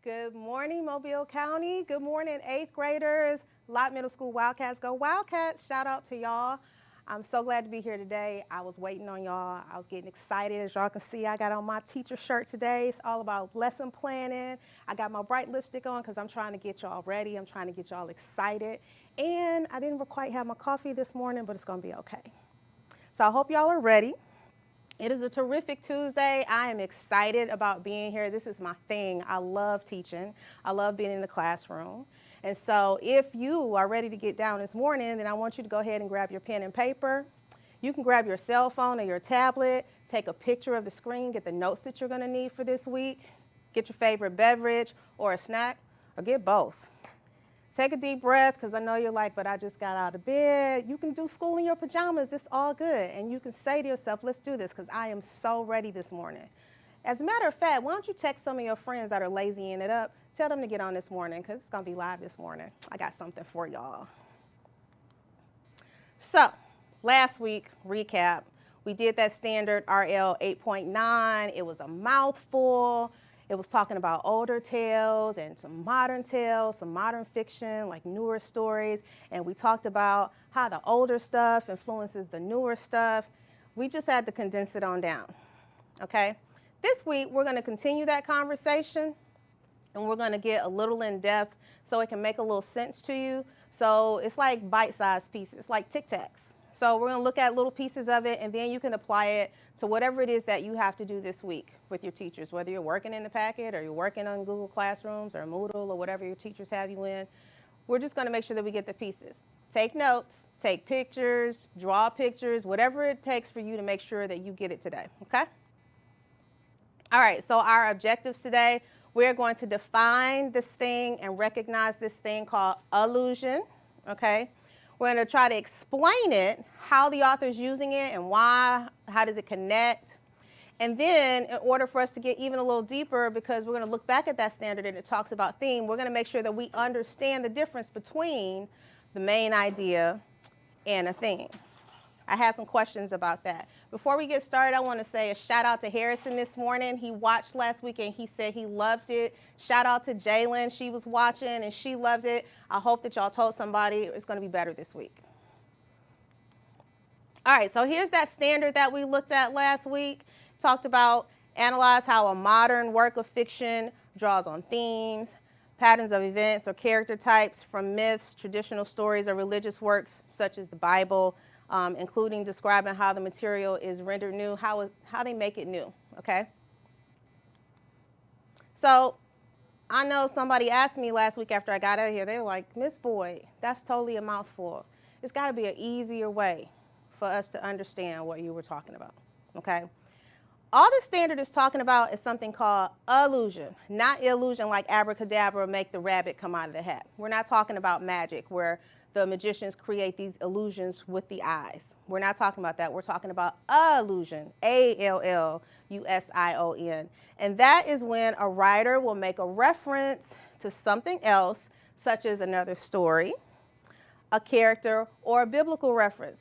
Good morning, Mobile County. Good morning, 8th graders. Lott Middle School Wildcats. Go Wildcats. Shout out to y'all. I'm so glad to be here today. I was waiting on y'all. I was getting excited. As y'all can see, I got on my teacher shirt today. It's all about lesson planning. I got my bright lipstick on because I'm trying to get y'all ready. I'm trying to get y'all excited. And I didn't quite have my coffee this morning, but it's going to be okay. So I hope y'all are ready. It is a terrific Tuesday. I am excited about being here. This is my thing. I love teaching. I love being in the classroom. And so if you are ready to get down this morning, then I want you to go ahead and grab your pen and paper. You can grab your cell phone or your tablet, take a picture of the screen, get the notes that you're going to need for this week, get your favorite beverage or a snack, or get both. Take a deep breath, because I know you're like, but I just got out of bed. You can do school in your pajamas. It's all good. And you can say to yourself, let's do this, because I am so ready this morning. As a matter of fact, why don't you text some of your friends that are lazying it up? Tell them to get on this morning, because it's going to be live this morning. I got something for y'all. So, last week, recap, we did that standard RL 8.9. It was a mouthful. It was talking about older tales and some modern fiction, like newer stories. And we talked about how the older stuff influences the newer stuff. We just had to condense it on down, okay? This week, we're going to continue that conversation, and we're going to get a little in depth so it can make a little sense to you. So it's like bite-sized pieces, like Tic Tacs. So we're going to look at little pieces of it, and then you can apply it to whatever it is that you have to do this week with your teachers, whether you're working in the packet or you're working on Google Classrooms or Moodle or whatever your teachers have you in. We're just going to make sure that we get the pieces. Take notes, take pictures, draw pictures, whatever it takes for you to make sure that you get it today, okay? All right, so our objectives today, we're going to define this thing and recognize this thing called allusion, okay? We're going to try to explain it, how the author's using it and why, how does it connect. And then in order for us to get even a little deeper, because we're going to look back at that standard and it talks about theme, we're going to make sure that we understand the difference between the main idea and a theme. I had some questions about that. Before we get started, I want to say a shout out to Harrison this morning. He watched last week and he said he loved it. Shout out to Jalen. She was watching and she loved it. I hope that y'all told somebody it's going to be better this week. All right, so here's that standard that we looked at last week. Talked about analyze how a modern work of fiction draws on themes, patterns of events or character types from myths, traditional stories, or religious works such as the Bible, including describing how the material is rendered new, how they make it new, okay? So I know somebody asked me last week after I got out of here, they were like, Miss Boyd, that's totally a mouthful. It's got to be an easier way for us to understand what you were talking about, okay? All the standard is talking about is something called illusion, not illusion like abracadabra, make the rabbit come out of the hat. We're not talking about magic where the magicians create these illusions with the eyes. We're not talking about that. We're talking about illusion, A-L-L-U-S-I-O-N. And that is when a writer will make a reference to something else, such as another story, a character, or a biblical reference,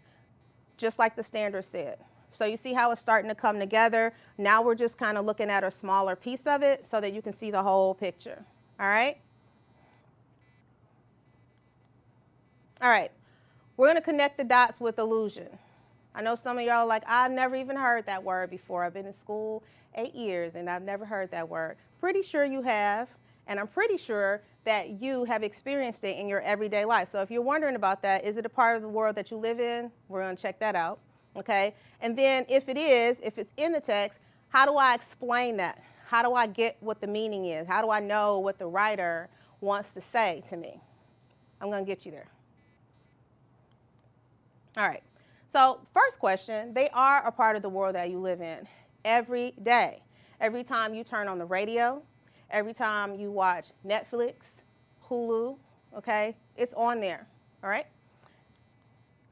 just like the standard said. So you see how it's starting to come together. Now we're just kind of looking at a smaller piece of it so that you can see the whole picture. All right? All right. We're going to connect the dots with illusion. I know some of y'all are like, I've never even heard that word before. I've been in school 8 years and I've never heard that word. Pretty sure you have, and I'm pretty sure that you have experienced it in your everyday life. So if you're wondering about that, is it a part of the world that you live in? We're going to check that out. Okay, and then if it's in the text, how do I explain that? How do I get what the meaning is? How do I know what the writer wants to say to me? I'm going to get you there. All right, so first question, they are a part of the world that you live in every day. Every time you turn on the radio, every time you watch Netflix, Hulu, okay, it's on there, all right?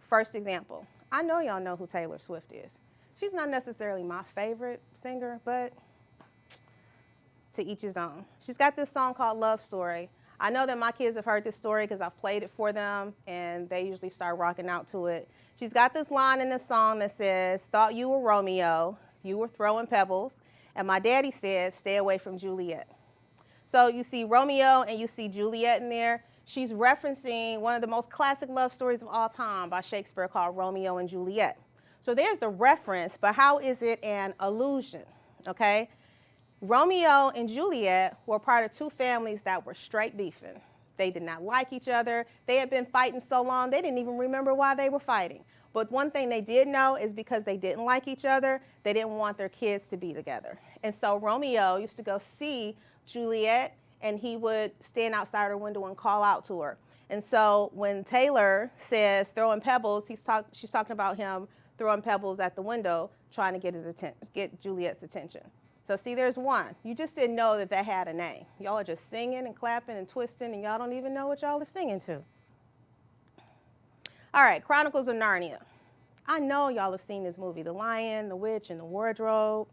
First example. I know y'all know who Taylor Swift is. She's not necessarily my favorite singer, but to each his own. She's got this song called Love Story. I know that my kids have heard this story because I've played it for them, and they usually start rocking out to it. She's got this line in the song that says, thought you were Romeo, you were throwing pebbles, and my daddy said, stay away from Juliet. So you see Romeo and you see Juliet in there. She's referencing one of the most classic love stories of all time by Shakespeare called Romeo and Juliet. So there's the reference, but how is it an allusion? Okay? Romeo and Juliet were part of two families that were straight beefing. They did not like each other. They had been fighting so long, they didn't even remember why they were fighting. But one thing they did know is because they didn't like each other, they didn't want their kids to be together. And so Romeo used to go see Juliet, and he would stand outside her window and call out to her. And so when Taylor says throwing pebbles, she's talking about him throwing pebbles at the window, trying to get Juliet's attention. So see, there's one. You just didn't know that that had a name. Y'all are just singing and clapping and twisting, and y'all don't even know what y'all are singing to. All right, Chronicles of Narnia. I know y'all have seen this movie, The Lion, the Witch, and the Wardrobe.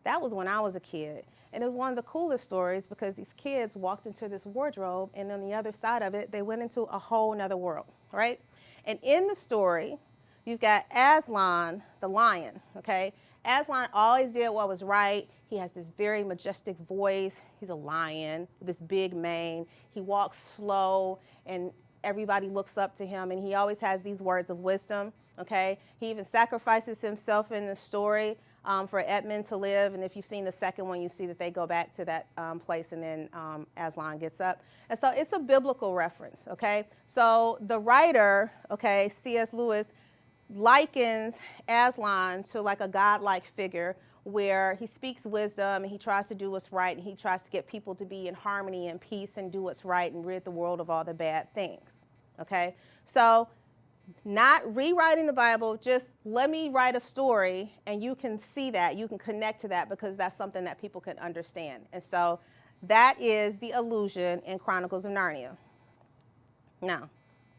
That was when I was a kid. And it was one of the coolest stories because these kids walked into this wardrobe, and on the other side of it, they went into a whole nother world, right? And in the story, you've got Aslan, the lion, okay? Aslan always did what was right. He has this very majestic voice. He's a lion with this big mane. He walks slow, and everybody looks up to him, and he always has these words of wisdom, okay? He even sacrifices himself in the story for Edmund to live, and if you've seen the second one, you see that they go back to that place, and then Aslan gets up. And so it's a biblical reference, okay? So the writer, okay, C.S. Lewis, likens Aslan to like a godlike figure where he speaks wisdom and he tries to do what's right, and he tries to get people to be in harmony and peace and do what's right and rid the world of all the bad things, okay? So not rewriting the Bible, just let me write a story and you can see that, you can connect to that because that's something that people can understand. And so that is the allusion in Chronicles of Narnia. Now,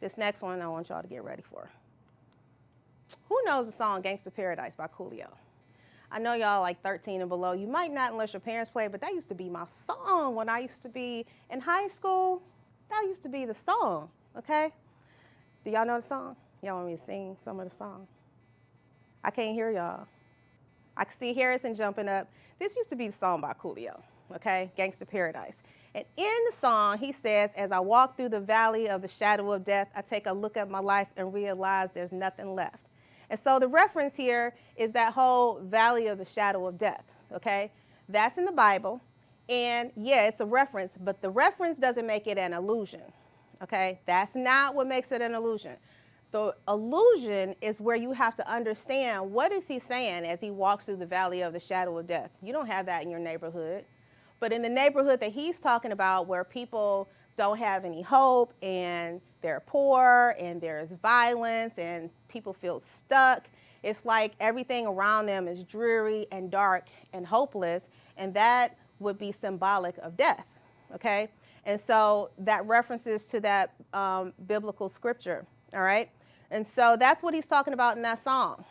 this next one I want y'all to get ready for. Who knows the song Gangsta Paradise by Coolio? I know y'all like 13 and below. You might not unless your parents play it, but that used to be my song when I used to be in high school. That used to be the song, okay? Do y'all know the song? Y'all want me to sing some of the song? I can't hear y'all. I can see Harrison jumping up. This used to be the song by Coolio, okay? Gangsta Paradise. And in the song, he says, as I walk through the valley of the shadow of death, I take a look at my life and realize there's nothing left. And so the reference here is that whole valley of the shadow of death, okay? That's in the Bible. And yeah, it's a reference, but the reference doesn't make it an allusion, okay? That's not what makes it an allusion. The allusion is where you have to understand what is he saying as he walks through the valley of the shadow of death. You don't have that in your neighborhood. But in the neighborhood that he's talking about where people don't have any hope and they're poor and there's violence and people feel stuck, it's like everything around them is dreary and dark and hopeless, and that would be symbolic of death, okay? And so that references to that biblical scripture, all right? And so that's what he's talking about in that song.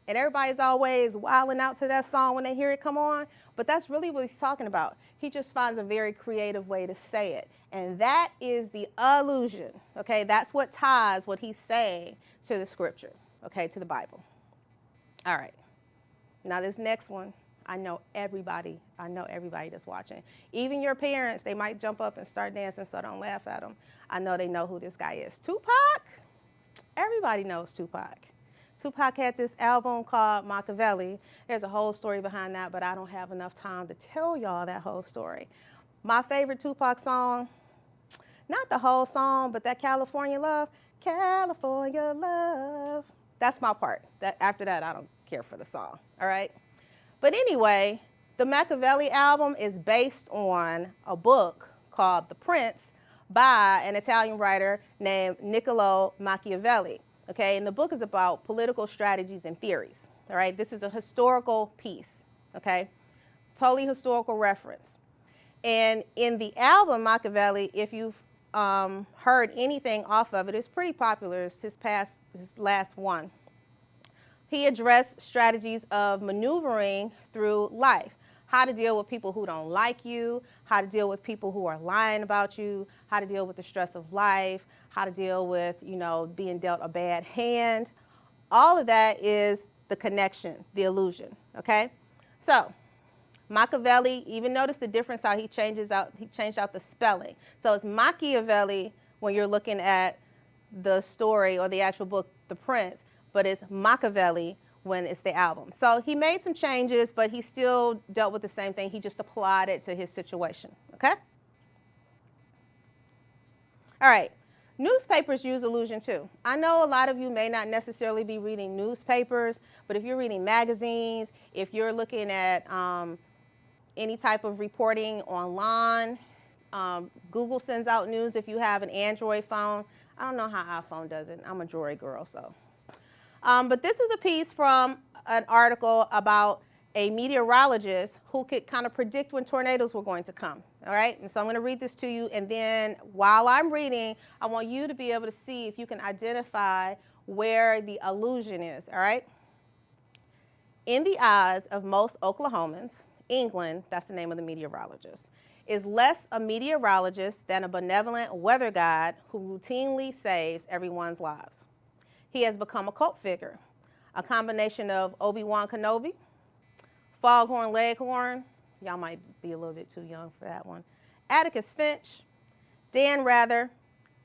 And everybody's always wilding out to that song when they hear it come on, but that's really what he's talking about. He just finds a very creative way to say it. And that is the allusion, okay? That's what ties what he's saying to the scripture, okay, to the Bible. All right. Now this next one, I know everybody that's watching. Even your parents, they might jump up and start dancing, so don't laugh at them. I know they know who this guy is. Tupac? Everybody knows Tupac. Tupac had this album called Machiavelli. There's a whole story behind that, but I don't have enough time to tell y'all that whole story. My favorite Tupac song, not the whole song, but that California Love, California Love. That's my part. After that, I don't care for the song, all right? But anyway, the Machiavelli album is based on a book called The Prince by an Italian writer named Niccolo Machiavelli. Okay, and the book is about political strategies and theories, all right? This is a historical piece, okay? Totally historical reference. And in the album Machiavelli, if you've heard anything off of it, it's pretty popular. It's his last one. He addressed strategies of maneuvering through life, how to deal with people who don't like you, how to deal with people who are lying about you, how to deal with the stress of life, how to deal with, being dealt a bad hand. All of that is the connection, the illusion, okay? So Machiavelli, even notice the difference how he changed out the spelling. So it's Machiavelli when you're looking at the story or the actual book, The Prince, but it's Machiavelli when it's the album. So he made some changes, but he still dealt with the same thing. He just applied it to his situation, okay? All right, newspapers use illusion too. I know a lot of you may not necessarily be reading newspapers, but if you're reading magazines, if you're looking at any type of reporting online, Google sends out news if you have an Android phone. I don't know how iPhone does it. I'm a Droid girl, so. But this is a piece from an article about a meteorologist who could kind of predict when tornadoes were going to come, all right? And so I'm going to read this to you, and then while I'm reading, I want you to be able to see if you can identify where the illusion is, all right? In the eyes of most Oklahomans, England, that's the name of the meteorologist, is less a meteorologist than a benevolent weather guide who routinely saves everyone's lives. He has become a cult figure, a combination of Obi-Wan Kenobi, Foghorn Leghorn, y'all might be a little bit too young for that one, Atticus Finch, Dan Rather,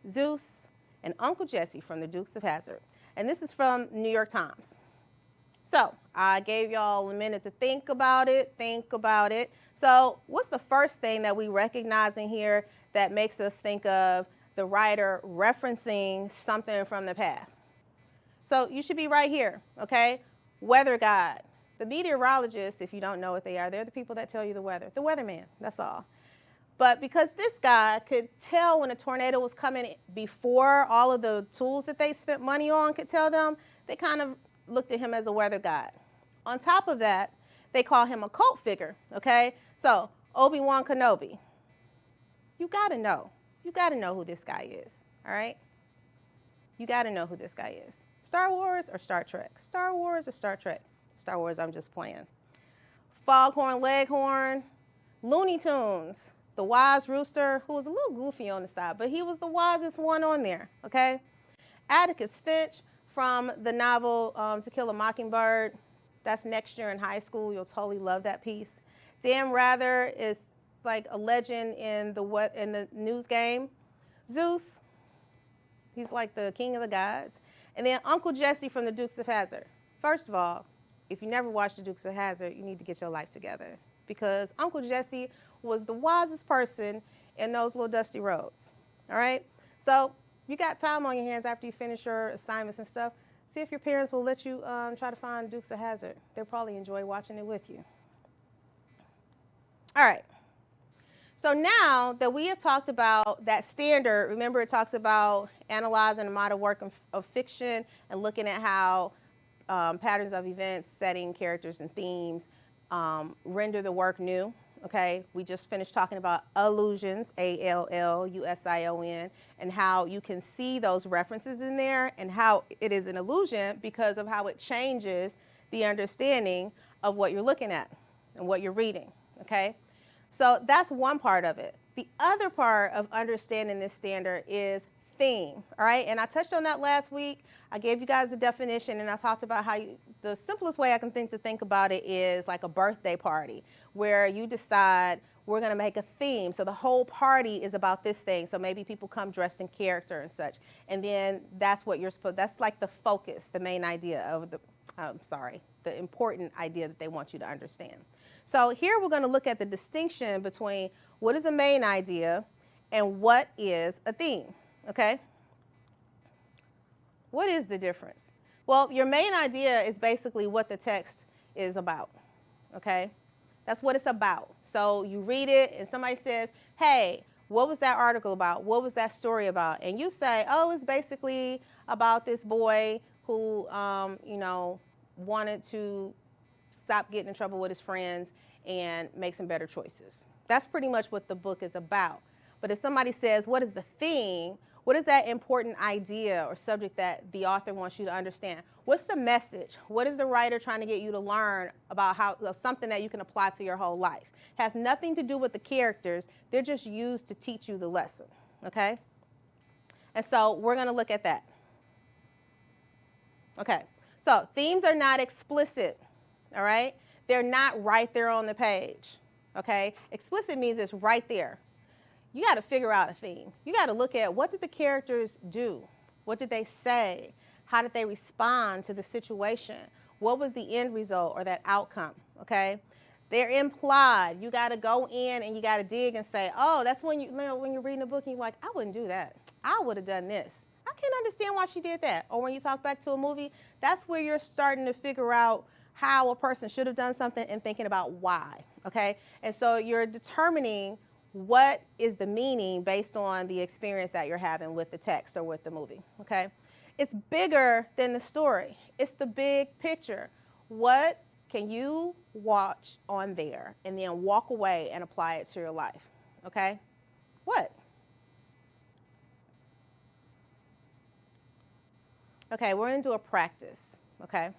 Zeus, and Uncle Jesse from the Dukes of Hazzard. And this is from New York Times. So I gave y'all a minute to think about it. So what's the first thing that we recognize in here that makes us think of the writer referencing something from the past? So you should be right here, okay? Weather guide. The meteorologists, if you don't know what they are, they're the people that tell you the weather. The weatherman, that's all. But because this guy could tell when a tornado was coming before all of the tools that they spent money on could tell them, they kind of looked at him as a weather guide. On top of that, they call him a cult figure, okay? So Obi-Wan Kenobi, you gotta know who this guy is, all right? You gotta know who this guy is. Star Wars or Star Trek? Star Wars or Star Trek? Star Wars, I'm just playing. Foghorn Leghorn, Looney Tunes, the wise rooster, who was a little goofy on the side, but he was the wisest one on there, okay? Atticus Finch from the novel To Kill a Mockingbird. That's next year in high school. You'll totally love that piece. Dan Rather is like a legend in the news game. Zeus, he's like the king of the gods. And then Uncle Jesse from the Dukes of Hazzard. First of all, if you never watched the Dukes of Hazzard, you need to get your life together, because Uncle Jesse was the wisest person in those little dusty roads, all right? So you got time on your hands after you finish your assignments and stuff. See if your parents will let you try to find Dukes of Hazzard. They'll probably enjoy watching it with you. All right. So now that we have talked about that standard, remember it talks about analyzing a modern work of fiction and looking at how patterns of events, setting, characters, and themes render the work new, okay? We just finished talking about allusions, A-L-L-U-S-I-O-N, and how you can see those references in there and how it is an illusion because of how it changes the understanding of what you're looking at and what you're reading, okay? So that's one part of it. The other part of understanding this standard is theme, all right? And I touched on that last week. I gave you guys the definition, and I talked about how the simplest way I can think about it is like a birthday party, where you decide we're going to make a theme. So the whole party is about this thing. So maybe people come dressed in character and such. And then that's what you're supposed, that's like the focus, the main idea of the important idea that they want you to understand. So here we're going to look at the distinction between what is a main idea and what is a theme, okay? What is the difference? Well, your main idea is basically what the text is about, okay? That's what it's about. So you read it and somebody says, hey, what was that article about? What was that story about? And you say, oh, it's basically about this boy who, wanted to stop getting in trouble with his friends and make some better choices. That's pretty much what the book is about. But if somebody says, what is the theme? What is that important idea or subject that the author wants you to understand? What's the message? What is the writer trying to get you to learn about something that you can apply to your whole life? It has nothing to do with the characters. They're just used to teach you the lesson, okay? And so we're going to look at that. Okay, so themes are not explicit, all right? They're not right there on the page, okay? Explicit means it's right there. You got to figure out a theme. You got to look at, what did the characters do? What did they say? How did they respond to the situation? What was the end result or that outcome, okay? They're implied. You got to go in and you got to dig and say, oh, that's when when you're reading a book and you're like, I wouldn't do that. I would have done this. I can't understand why she did that. Or when you talk back to a movie, that's where you're starting to figure out how a person should have done something and thinking about why, okay? And so you're determining what is the meaning based on the experience that you're having with the text or with the movie, okay? It's bigger than the story. It's the big picture. What can you watch on there and then walk away and apply it to your life, okay? What? Okay, we're going to do a practice, okay?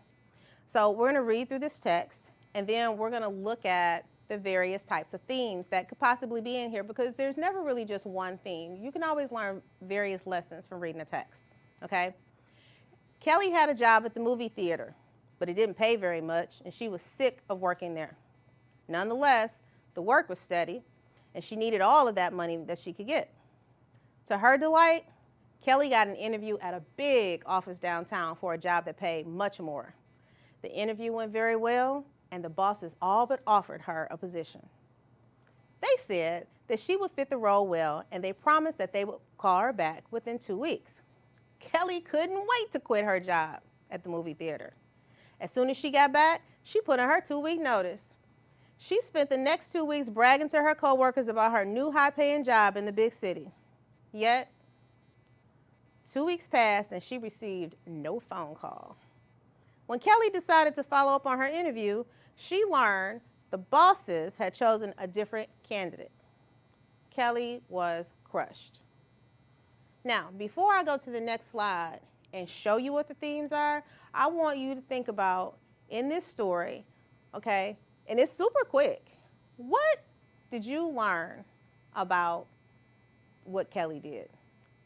So we're going to read through this text, and then we're going to look at the various types of themes that could possibly be in here, because there's never really just one theme. You can always learn various lessons from reading a text, okay? Kelly had a job at the movie theater, but it didn't pay very much, and she was sick of working there. Nonetheless, the work was steady, and she needed all of that money that she could get. To her delight, Kelly got an interview at a big office downtown for a job that paid much more. The interview went very well, and the bosses all but offered her a position. They said that she would fit the role well, and they promised that they would call her back within 2 weeks. Kelly couldn't wait to quit her job at the movie theater. As soon as she got back, she put in her 2-week notice. She spent the next 2 weeks bragging to her coworkers about her new high-paying job in the big city. Yet, 2 weeks passed and she received no phone call. When Kelly decided to follow up on her interview, she learned the bosses had chosen a different candidate. Kelly was crushed. Now, before I go to the next slide and show you what the themes are, I want you to think about, in this story, okay, and it's super quick, what did you learn about what Kelly did?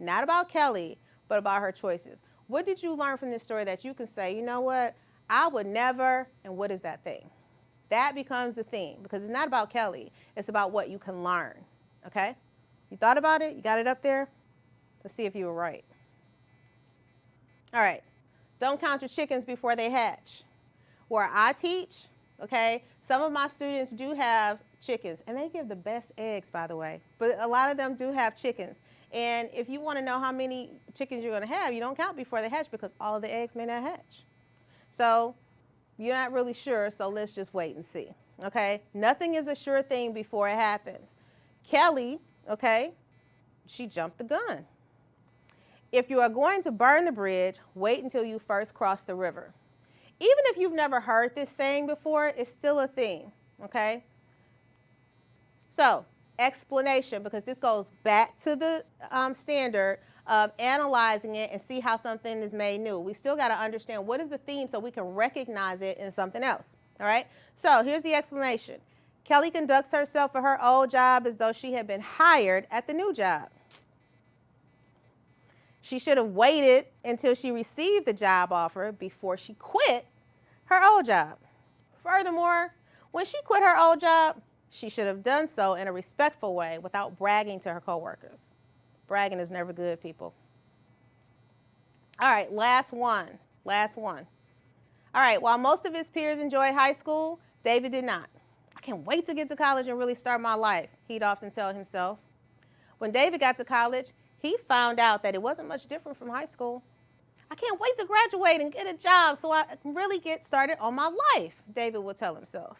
Not about Kelly, but about her choices. What did you learn from this story that you can say, you know what, I would never, and what is that thing? That becomes the theme, because it's not about Kelly, it's about what you can learn, okay? You thought about it? You got it up there? Let's see if you were right. All right, don't count your chickens before they hatch. Where I teach, okay, some of my students do have chickens, and they give the best eggs, by the way, but a lot of them do have chickens. And if you want to know how many chickens you're going to have, you don't count before they hatch, because all of the eggs may not hatch. So you're not really sure, so let's just wait and see, okay? Nothing is a sure thing before it happens. Kelly, okay, she jumped the gun. If you are going to burn the bridge, wait until you first cross the river. Even if you've never heard this saying before, it's still a thing, okay? So, explanation, because this goes back to the standard of analyzing it and see how something is made new. We still got to understand what is the theme so we can recognize it in something else, all right? So here's the explanation. Kelly conducts herself for her old job as though she had been hired at the new job. She should have waited until she received the job offer before she quit her old job. Furthermore, when she quit her old job, she should have done so in a respectful way without bragging to her coworkers. Bragging is never good, people. All right, last one. All right, while most of his peers enjoyed high school, David did not. I can't wait to get to college and really start my life, he'd often tell himself. When David got to college, he found out that it wasn't much different from high school. I can't wait to graduate and get a job so I can really get started on my life, David would tell himself.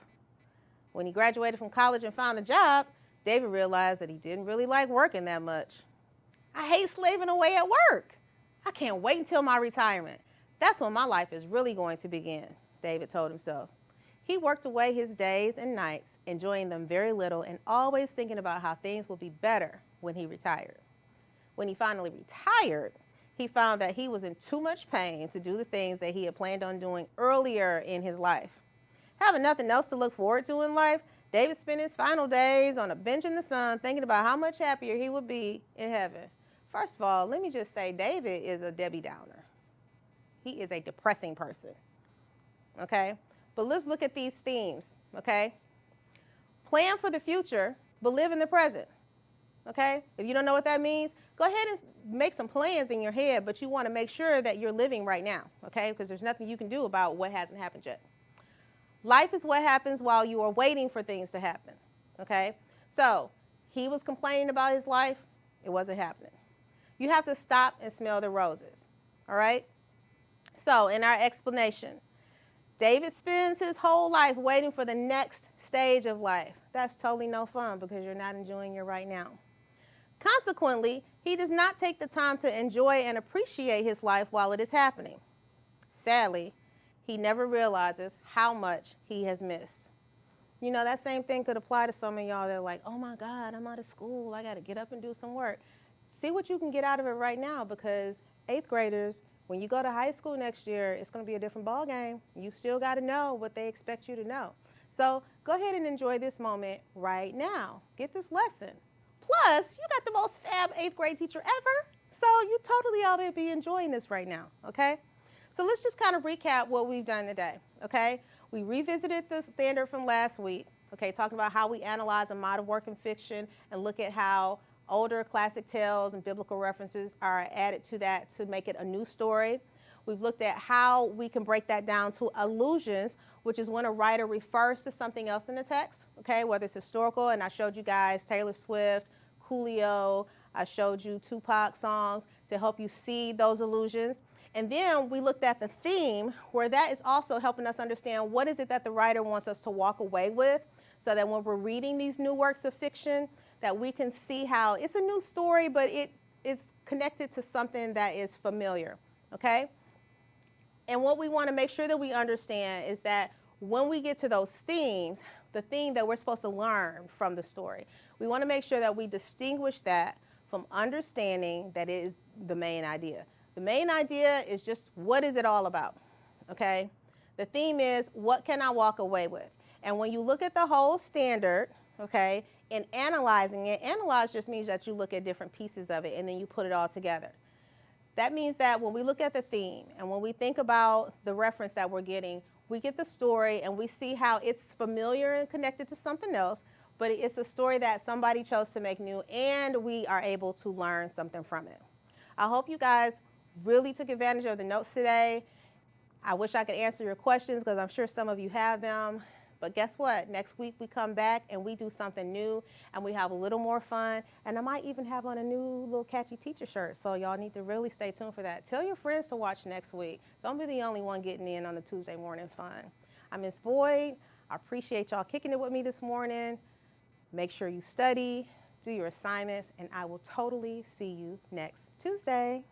When he graduated from college and found a job, David realized that he didn't really like working that much. I hate slaving away at work. I can't wait until my retirement. That's when my life is really going to begin, David told himself. He worked away his days and nights, enjoying them very little and always thinking about how things would be better when he retired. When he finally retired, he found that he was in too much pain to do the things that he had planned on doing earlier in his life. Having nothing else to look forward to in life, David spent his final days on a bench in the sun thinking about how much happier he would be in heaven. First of all, let me just say, David is a Debbie Downer. He is a depressing person, okay? But let's look at these themes, okay? Plan for the future, but live in the present, okay? If you don't know what that means, go ahead and make some plans in your head, but you want to make sure that you're living right now, okay? Because there's nothing you can do about what hasn't happened yet. Life is what happens while you are waiting for things to happen, okay? So he was complaining about his life. It wasn't happening. You have to stop and smell the roses, all right? So in our explanation, David spends his whole life waiting for the next stage of life. That's totally no fun because you're not enjoying your right now. Consequently, he does not take the time to enjoy and appreciate his life while it is happening. Sadly, he never realizes how much he has missed. You know, that same thing could apply to some of y'all that are like, oh my God, I'm out of school. I got to get up and do some work. See what you can get out of it right now, because 8th graders, when you go to high school next year, it's going to be a different ball game. You still got to know what they expect you to know. So go ahead and enjoy this moment right now. Get this lesson. Plus, you got the most fab 8th grade teacher ever. So you totally ought to be enjoying this right now, okay? So let's just kind of recap what we've done today, okay? We revisited the standard from last week, okay, talking about how we analyze a modern work in fiction and look at how older classic tales and biblical references are added to that to make it a new story. We've looked at how we can break that down to allusions, which is when a writer refers to something else in the text, okay, whether it's historical, and I showed you guys Taylor Swift, Coolio, I showed you Tupac songs to help you see those allusions. And then we looked at the theme, where that is also helping us understand what is it that the writer wants us to walk away with, so that when we're reading these new works of fiction, that we can see how it's a new story, but it is connected to something that is familiar, okay? And what we want to make sure that we understand is that when we get to those themes, the theme that we're supposed to learn from the story, we want to make sure that we distinguish that from understanding that it is the main idea. The main idea is just, what is it all about, okay? The theme is, what can I walk away with? And when you look at the whole standard, okay, in analyzing it, analyze just means that you look at different pieces of it and then you put it all together. That means that when we look at the theme and when we think about the reference that we're getting, we get the story and we see how it's familiar and connected to something else, but it's a story that somebody chose to make new, and we are able to learn something from it. I hope you guys really took advantage of the notes today. I wish I could answer your questions because I'm sure some of you have them. But guess what? Next week we come back and we do something new and we have a little more fun. And I might even have on a new little catchy teacher shirt. So y'all need to really stay tuned for that. Tell your friends to watch next week. Don't be the only one getting in on the Tuesday morning fun. I'm Ms. Boyd. I appreciate y'all kicking it with me this morning. Make sure you study, do your assignments, and I will totally see you next Tuesday.